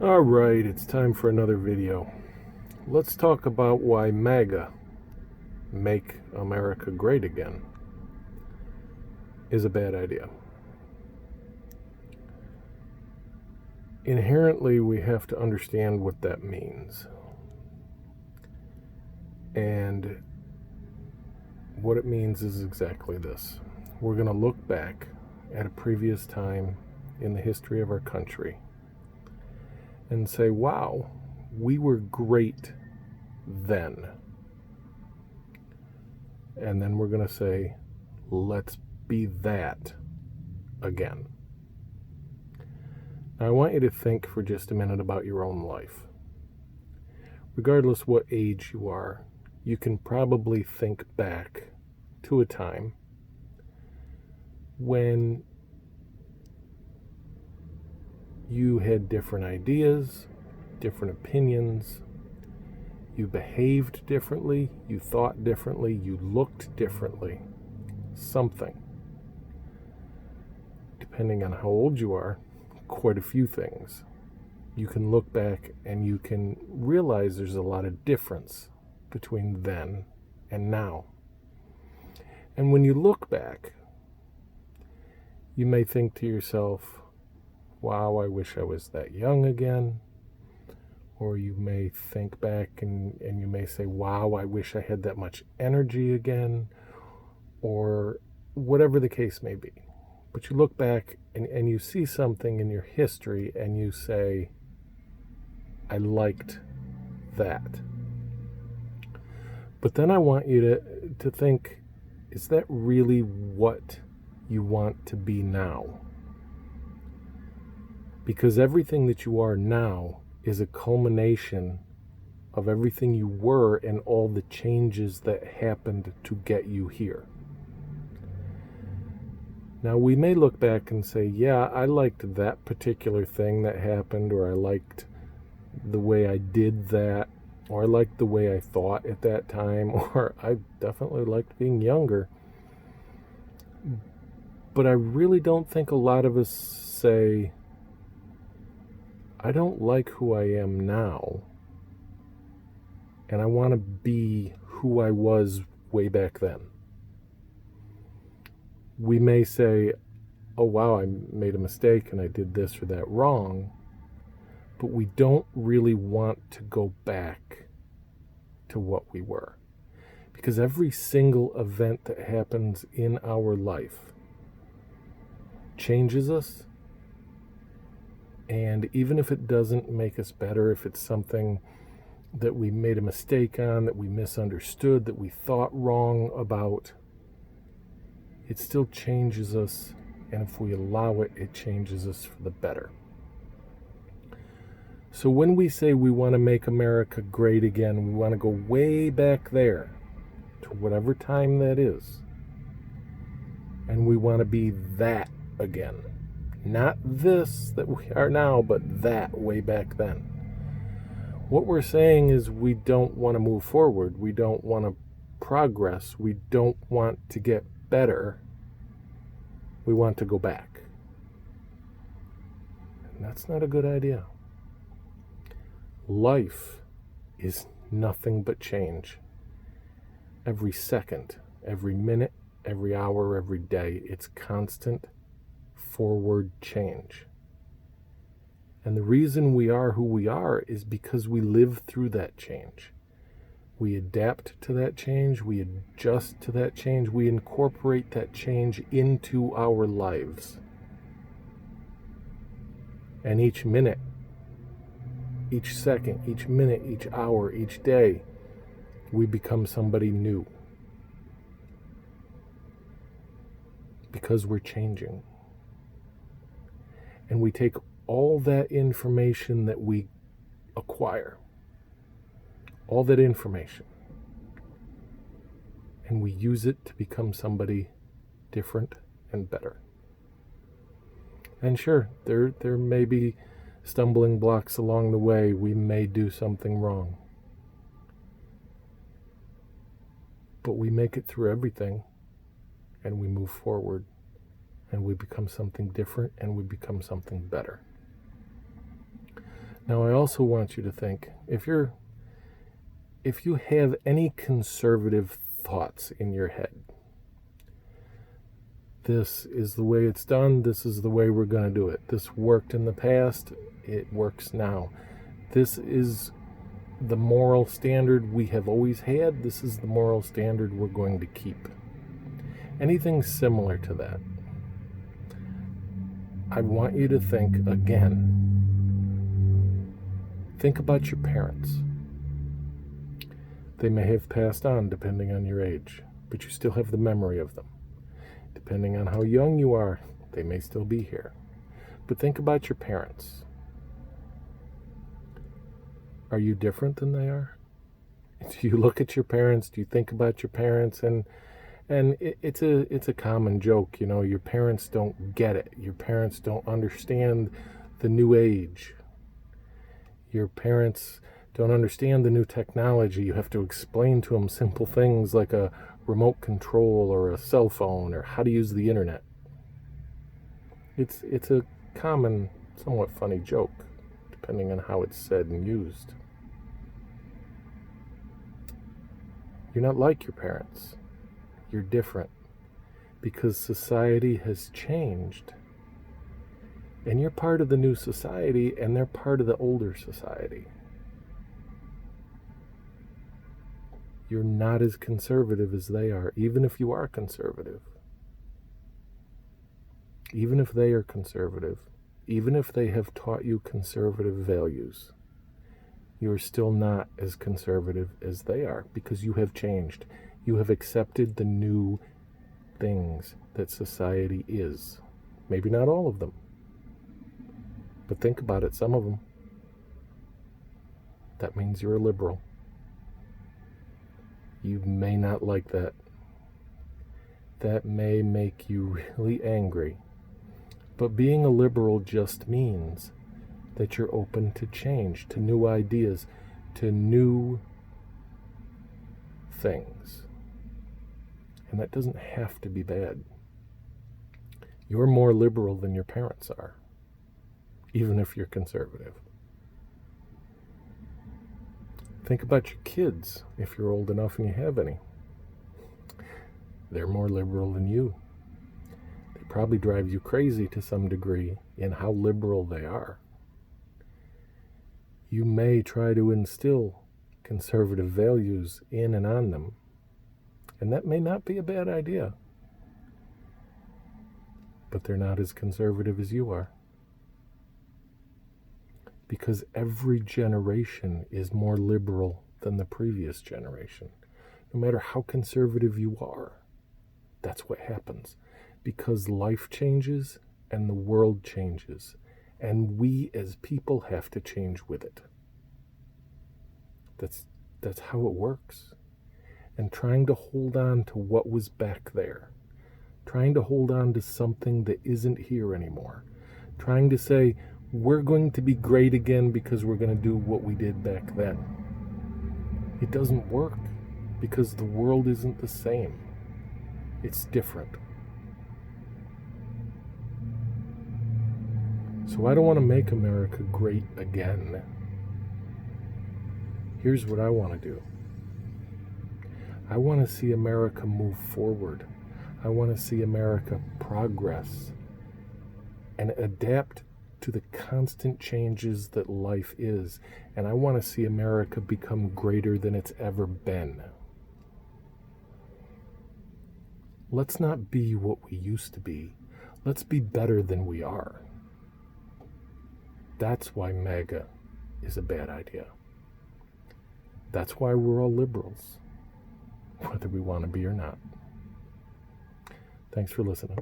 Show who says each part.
Speaker 1: Alright, it's time for another video. Let's talk about why MAGA, Make America Great Again, is a bad idea. Inherently, we have to understand what that means. And what it means is exactly this. We're going to look back at a previous time in the history of our country and say, wow, we were great then. And then we're going to say, let's be that again. Now, I want you to think for just a minute about your own life. Regardless what age you are, you can probably think back to a time when you had different ideas, different opinions, you behaved differently, you thought differently, you looked differently. Something. Depending on how old you are, quite a few things. You can look back and you can realize there's a lot of difference between then and now. And when you look back, you may think to yourself, wow, I wish I was that young again. Or you may think back and you may say, wow, I wish I had that much energy again. Or whatever the case may be. But you look back and you see something in your history and you say, I liked that. But then I want you to think, is that really what you want to be now? Because everything that you are now is a culmination of everything you were and all the changes that happened to get you here. Now, we may look back and say, yeah, I liked that particular thing that happened, or I liked the way I did that, or I liked the way I thought at that time, or I definitely liked being younger. But I really don't think a lot of us say, I don't like who I am now, and I want to be who I was way back then. We may say, oh wow, I made a mistake and I did this or that wrong, but we don't really want to go back to what we were. Because every single event that happens in our life changes us. And even if it doesn't make us better, if it's something that we made a mistake on, that we misunderstood, that we thought wrong about, it still changes us. And if we allow it, it changes us for the better. So when we say we want to make America great again, we want to go way back there to whatever time that is. And we want to be that again. Not this that we are now, but that way back then. What we're saying is we don't want to move forward. We don't want to progress. We don't want to get better. We want to go back. And that's not a good idea. Life is nothing but change. Every second, every minute, every hour, every day, it's constant forward change. And the reason we are who we are is because we live through that change. We adapt to that change, we adjust to that change, we incorporate that change into our lives. And each minute, each second, each minute, each hour, each day, we become somebody new. Because we're changing. And we take all that information that we acquire, all that information, and we use it to become somebody different and better. And sure, there may be stumbling blocks along the way. We may do something wrong. But we make it through everything, and we move forward. And we become something different, and we become something better. Now, I also want you to think, if you have any conservative thoughts in your head, this is the way it's done, this is the way we're going to do it. This worked in the past, it works now. This is the moral standard we have always had, this is the moral standard we're going to keep. Anything similar to that, I want you to think again. Think about your parents. They may have passed on depending on your age, but you still have the memory of them. Depending on how young you are, they may still be here. But think about your parents. Are you different than they are? Do you look at your parents? Do you think about your parents? And it's a common joke, you know, your parents don't get it. Your parents don't understand the new age. Your parents don't understand the new technology. You have to explain to them simple things like a remote control or a cell phone or how to use the internet. It's a common, somewhat funny joke, depending on how it's said and used. You're not like your parents. You're different because society has changed. And you're part of the new society, and they're part of the older society. You're not as conservative as they are, even if you are conservative. Even if they are conservative, even if they have taught you conservative values, you're still not as conservative as they are because you have changed. You have accepted the new things that society is. Maybe not all of them. But think about it, some of them. That means you're a liberal. You may not like that. That may make you really angry. But being a liberal just means that you're open to change, to new ideas, to new things. And that doesn't have to be bad. You're more liberal than your parents are, even if you're conservative. Think about your kids, if you're old enough and you have any. They're more liberal than you. They probably drive you crazy to some degree in how liberal they are. You may try to instill conservative values in and on them, and that may not be a bad idea. But they're not as conservative as you are. Because every generation is more liberal than the previous generation. No matter how conservative you are, that's what happens. Because life changes and the world changes. And we as people have to change with it. That's how it works. And trying to hold on to what was back there. Trying to hold on to something that isn't here anymore. Trying to say, we're going to be great again because we're going to do what we did back then. It doesn't work because the world isn't the same. It's different. So I don't want to make America great again. Here's what I want to do. I want to see America move forward. I want to see America progress and adapt to the constant changes that life is. And I want to see America become greater than it's ever been. Let's not be what we used to be. Let's be better than we are. That's why MAGA is a bad idea. That's why we're all liberals, whether we want to be or not. Thanks for listening.